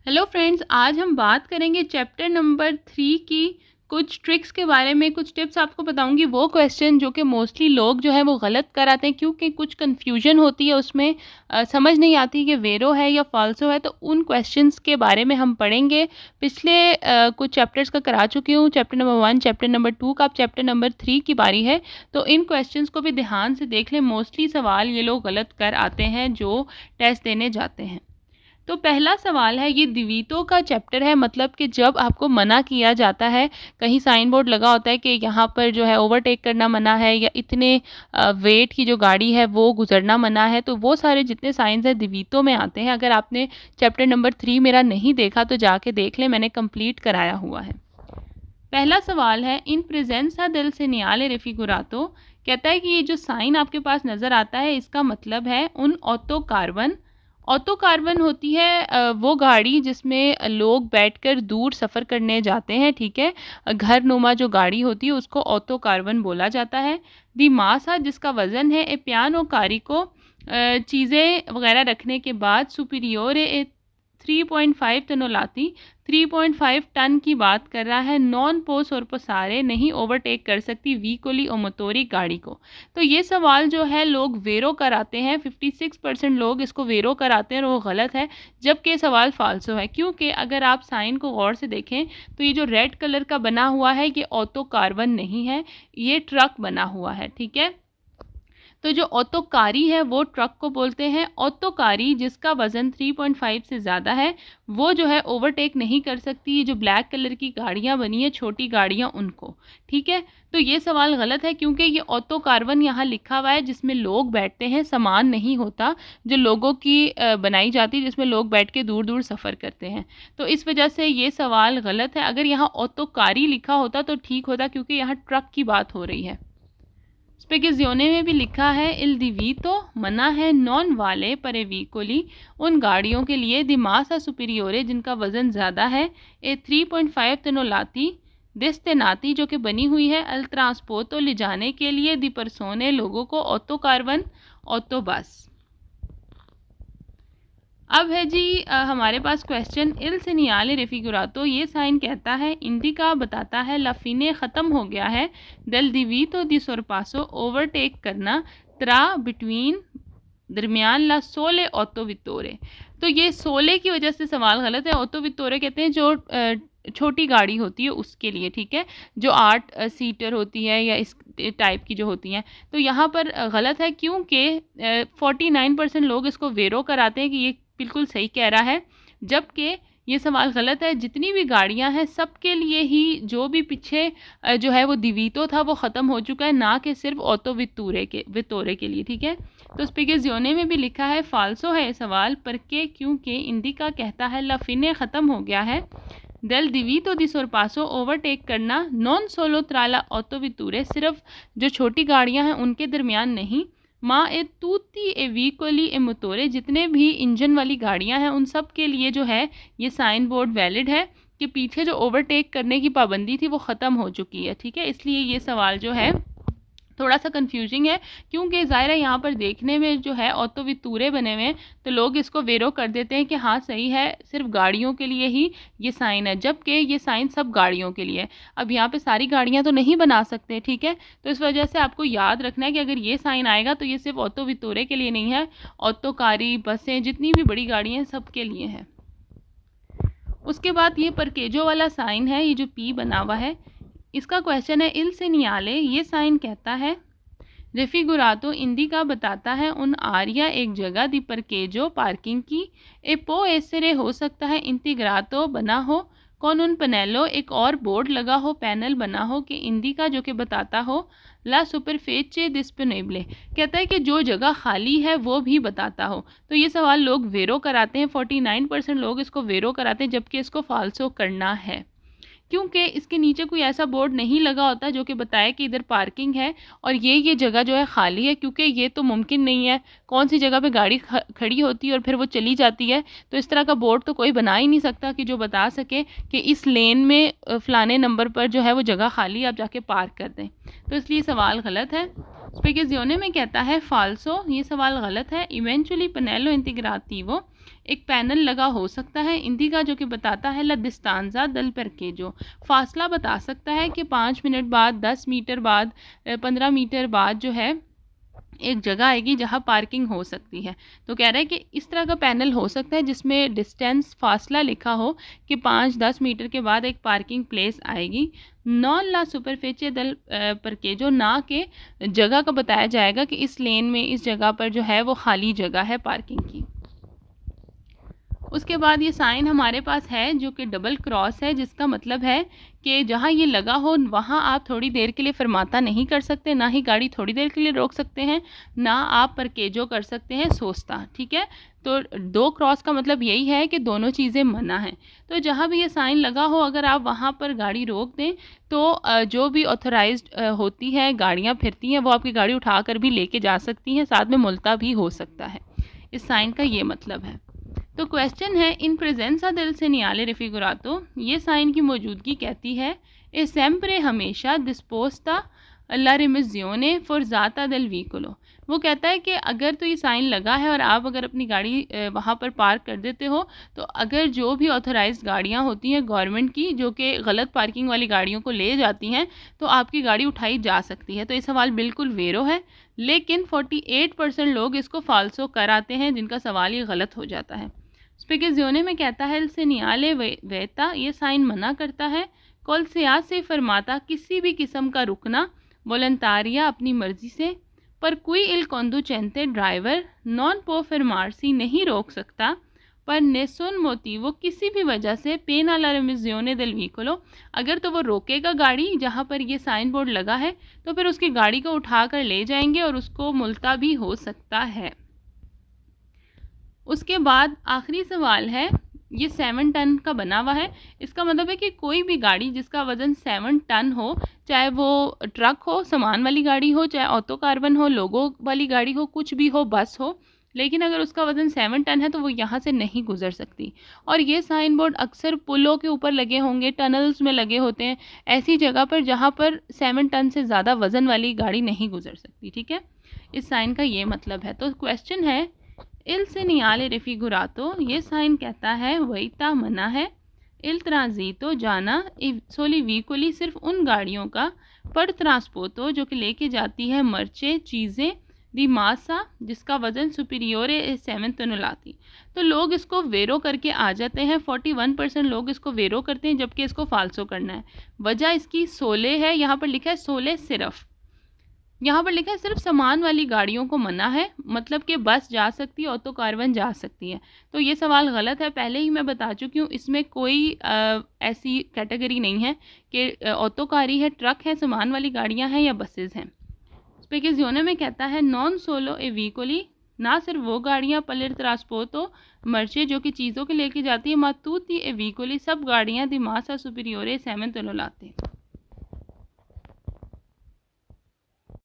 Hello friends, आज हम बात करेंगे चैप्टर नंबर 3 की कुछ ट्रिक्स के बारे में। कुछ टिप्स आपको बताऊंगी, वो क्वेश्चन जो कि मोस्टली लोग जो है वो गलत कराते हैं क्योंकि कुछ कन्फ्यूजन होती है उसमें, समझ नहीं आती कि वेरो है या फाल्सो है। तो उन क्वेश्चंस के बारे में हम पढ़ेंगे। पिछले कुछ चैप्टर्स का करा चुकी हूँ, चैप्टर नंबर 1, चैप्टर नंबर 2 का, अब चैप्टर नंबर 3 की बारी है। तो इन क्वेश्चंस को भी ध्यान से देख लें। मोस्टली सवाल ये लोग गलत कर आते हैं जो टेस्ट देने जाते हैं। तो पहला सवाल है, ये द्वितों का चैप्टर है। मतलब कि जब आपको मना किया जाता है, कहीं साइन बोर्ड लगा होता है कि यहाँ पर जो है ओवरटेक करना मना है या इतने वेट की जो गाड़ी है वो गुजरना मना है, तो वो सारे जितने साइंस हैं द्वितों में आते हैं। अगर आपने चैप्टर नंबर 3 मेरा नहीं देखा तो जाके देख लें, मैंने कंप्लीट कराया हुआ है। पहला सवाल है, इन प्रेजेंसा del señale refigurato, कहता है कि ये जो साइन आपके पास नज़र आता है इसका मतलब है उन ऑटो कार्बन। ऑटो कार्बन होती है वो गाड़ी जिसमें लोग बैठकर दूर सफ़र करने जाते हैं, ठीक है। घर नुमा जो गाड़ी होती है उसको ऑटो कार्बन बोला जाता है। दी मासा, जिसका वज़न है। ए पियानो कारी को चीज़ें वगैरह रखने के बाद। सुपीरियोर ए 3.5 टनोलाती, 3.5 टन की बात कर रहा है। नॉन पोस और पसारे, नहीं ओवरटेक कर सकती व्हीकली और मोटोरी गाड़ी को। तो ये सवाल जो है लोग वेरो कराते हैं, 56% लोग इसको वेरो कराते हैं और वो गलत है, जबकि ये सवाल फाल्सो है। क्योंकि अगर आप साइन को गौर से देखें तो ये जो रेड कलर का बना हुआ है ये ऑटो कार्बन नहीं है, ये ट्रक बना हुआ है, ठीक है। तो जो ऑटोकारी है वो ट्रक को बोलते हैं। ऑटोकारी जिसका वज़न 3.5 से ज़्यादा है वो जो है ओवरटेक नहीं कर सकती। ये जो ब्लैक कलर की गाड़ियाँ बनी है, छोटी गाड़ियाँ, उनको, ठीक है। तो ये सवाल गलत है क्योंकि ये ऑटो कार्बन यहाँ लिखा हुआ है जिसमें लोग बैठते हैं, सामान नहीं होता जो लोगों की बनाई जाती है, जिसमें लोग बैठ के दूर दूर सफ़र करते हैं। तो इस वजह से ये सवाल गलत है। अगर यहाँ ऑटोकारी लिखा होता तो ठीक होता क्योंकि यहाँ ट्रक की बात हो रही है। स्पेगेजियोने में भी लिखा है इल दिवीतो, मना है नॉन वाले परे वीकोली, उन गाड़ियों के लिए। दिमासा सुपीरियोरे, जिनका वज़न ज़्यादा है। ए 3.5 तनोलाती, देस्तेनाती, जो कि बनी हुई है। अल ट्रांसपोर्टो, ले जाने के लिए। दी परसोने, लोगों को। Auto carbon, auto bus. अब है जी हमारे पास क्वेश्चन, इल सिनियाले रेफिगुरातो, ये साइन कहता है, इंडिका बताता है, लफीने ख़त्म हो गया है। दल दिवीतो दी सोरपासो, ओवरटेक करना। त्रा, बिटवीन, दरमियान। ला सोले ऑटो वितोरे, तो ये सोले की वजह से सवाल गलत है। ऑटो वितोरे कहते हैं जो छोटी गाड़ी होती है उसके लिए, ठीक है, जो 8 सीटर होती है या इस टाइप की जो होती हैं। तो यहाँ पर गलत है क्योंकि 49% लोग इसको वेरो कराते हैं कि ये बिल्कुल सही कह रहा है, जबकि ये सवाल गलत है। जितनी भी गाड़ियां हैं सबके लिए ही जो भी पीछे जो है वो दिवीतो था वो ख़त्म हो चुका है, ना कि सिर्फ ऑटो वितोरे के लिए, ठीक है। तो स्पेगेजियोने में भी लिखा है फाल्सो है सवाल, पर के क्योंकि इंडिका कहता है लफिने ख़त्म हो गया है। दल दिवीतो दी सोरपासो, ओवरटेक करना। नॉन सोलो त्राला ऑटो वितूरे, सिर्फ जो छोटी गाड़ियां हैं उनके दरमियान नहीं। माँ ए तूती ए व्हीकली ए मोटोरे, जितने भी इंजन वाली गाड़ियां हैं उन सब के लिए जो है ये साइन बोर्ड वैलिड है कि पीछे जो ओवरटेक करने की पाबंदी थी वो ख़त्म हो चुकी है, ठीक है। इसलिए ये सवाल जो है थोड़ा सा कंफ्यूजिंग है क्योंकि ज़ाहिर है यहाँ पर देखने में जो है ऑटो वितूरे बने हुए हैं, तो लोग इसको वेरो कर देते हैं कि हाँ सही है, सिर्फ गाड़ियों के लिए ही ये साइन है, जबकि ये साइन सब गाड़ियों के लिए है। अब यहाँ पे सारी गाड़ियाँ तो नहीं बना सकते, ठीक है। तो इस वजह से आपको याद रखना है कि अगर ये साइन आएगा तो ये सिर्फ ऑटो वितूरे के लिए नहीं है, ऑटो कारी, बसें, जितनी भी बड़ी गाड़ियाँ हैं सब के लिए है। उसके बाद ये परकेजो वाला साइन है, ये जो पी बना हुआ है, इसका क्वेश्चन है, इल सिनियाले, ये साइन कहता है, रेफिगुरातो इंडिका बताता है, उन आरिया एक जगह, दी परकेजो पार्किंग की। ए पो एसरे, हो सकता है इंटीग्रातो बना हो। कौन उन पनेलो, एक और बोर्ड लगा हो, पैनल बना हो, कि इंडिका जो कि बताता हो। ला सुपरफेचे डिस्पोनेबले, कहता है कि जो जगह खाली है वो भी बताता हो। तो ये सवाल लोग वेरो कराते हैं, 49% लोग इसको वेरो कराते हैं, जबकि इसको फाल्सो करना है क्योंकि इसके नीचे कोई ऐसा बोर्ड नहीं लगा होता जो कि बताए कि इधर पार्किंग है और ये जगह जो है खाली है, क्योंकि ये तो मुमकिन नहीं है। कौन सी जगह पे गाड़ी खड़ी होती है और फिर वो चली जाती है, तो इस तरह का बोर्ड तो कोई बना ही नहीं सकता कि जो बता सके कि इस लेन में फ़लाने नंबर पर जो है वो जगह खाली, आप जाके पार्क कर दें। तो इसलिए सवाल गलत है। स्पेकेजियोने में कहता है फाल्सो, ये सवाल गलत है। इवेंचुअली पनेलो इंटीग्राटिवो, एक पैनल लगा हो सकता है। इंडिका जो कि बताता है ला डिस्टांजा दल परकेजो, फासला बता सकता है कि 5 मिनट बाद, 10 मीटर बाद, 15 मीटर बाद जो है एक जगह आएगी जहाँ पार्किंग हो सकती है। तो कह रहा है कि इस तरह का पैनल हो सकता है जिसमें डिस्टेंस फासला लिखा हो कि 5-10 मीटर के बाद एक पार्किंग प्लेस आएगी। नॉन ला सुपरफिचे दल परकेजो, ना के जगह का बताया जाएगा कि इस लेन में, इस जगह पर जो है वो खाली जगह है पार्किंग की। उसके बाद ये साइन हमारे पास है जो कि डबल क्रॉस है, जिसका मतलब है कि जहाँ ये लगा हो वहाँ आप थोड़ी देर के लिए फरमाता नहीं कर सकते, ना ही गाड़ी थोड़ी देर के लिए रोक सकते हैं, ना आप परकेजो कर सकते हैं सोचता। ठीक है, तो 2 क्रॉस का मतलब यही है कि दोनों चीज़ें मना हैं। तो जहाँ भी ये साइन लगा हो, अगर आप वहाँ पर गाड़ी रोक दें तो जो भी ऑथराइज्ड होती है गाड़ियाँ फिरती हैं वो आपकी गाड़ी उठा कर भी लेके जा सकती हैं, साथ में मुल्ता भी हो सकता है। इस साइन का ये मतलब है। तो क्वेश्चन है, इन प्रेजेंसा del segnale raffigurato, ये साइन की मौजूदगी कहती है ए sempre हमेशा disposta la remissione forzata del veicolo। वो कहता है कि अगर तो ये साइन लगा है और आप अगर अपनी गाड़ी वहाँ पर पार्क कर देते हो, तो अगर जो भी ऑथराइज्ड गाड़ियाँ होती हैं गवर्नमेंट की जो कि गलत पार्किंग वाली गाड़ियों को ले जाती हैं, तो आपकी गाड़ी उठाई जा सकती है। तो ये सवाल बिल्कुल वेरो है, लेकिन 48% लोग इसको फाल्सो कराते हैं, जिनका सवाल ये गलत हो जाता है। स्पेकेजियोने में कहता है सेनियाले वेता, ये साइन मना करता है। कॉल सियास से फरमाता किसी भी किस्म का रुकना, वॉलंटारिया अपनी मर्जी से, पर कोई इल कॉन्डुचेंटे ड्राइवर नॉन पो फरमारसी नहीं रोक सकता, पर नेसोन मोटिवो किसी भी वजह से पेना ला रेमिजियोने देल व्हीकलो, अगर तो वो रोकेगा गाड़ी जहाँ पर ये साइन बोर्ड लगा है तो फिर उसकी गाड़ी को उठा कर ले जाएंगे और उसको मुल्ता भी हो सकता है। उसके बाद आखिरी सवाल है, ये 7 टन का बना हुआ है। इसका मतलब है कि कोई भी गाड़ी जिसका वज़न 7 टन हो, चाहे वो ट्रक हो, सामान वाली गाड़ी हो, चाहे ऑटो कार्बन हो, लोगों वाली गाड़ी हो, कुछ भी हो, बस हो, लेकिन अगर उसका वज़न 7 टन है तो वो यहाँ से नहीं गुजर सकती। और ये साइन बोर्ड अक्सर पुलों के ऊपर लगे होंगे, टनल्स में लगे होते हैं, ऐसी जगह पर जहाँ पर 7 टन से ज़्यादा वज़न वाली गाड़ी नहीं गुजर सकती। ठीक है, इस साइन का ये मतलब है। तो क्वेश्चन है, इल सेनियाले रेफिगुरातो, ये साइन कहता है वहीता मना है। इल ट्रांजितो जाना, सोली व्हीकुली सिर्फ उन गाड़ियों का, पर ट्रांसपोर्टो जो कि लेके जाती है मर्चे चीज़ें, दी मासा जिसका वजन सुपीरियोरे 7 टनोलाती। तो लोग इसको वेरो करके आ जाते हैं, 41% लोग इसको वेरो करते हैं, जबकि इसको फाल्सो करना है। वजह इसकी सोले है, यहाँ पर लिखा है सोले सिर्फ, यहाँ पर लिखा है सिर्फ सामान वाली गाड़ियों को मना है, मतलब कि बस जा सकती है, ऑटो कार्बन जा सकती है। तो ये सवाल गलत है, पहले ही मैं बता चुकी हूँ, इसमें कोई ऐसी कैटेगरी नहीं है कि ऑटो कारी है, ट्रक है, सामान वाली गाड़ियाँ हैं या बसेस हैं। स्पेकेजियोने में कहता है नॉन सोलो ए व्हीकोली, ना सिर्फ वो गाड़ियाँ पलिर ट्रांसपोर्टो मर्चे जो कि चीज़ों के लेके जाती है, मातूती ए व्हीकोली सब गाड़ियाँ दिमासा सुपीरियोरे 7 टनोलाते।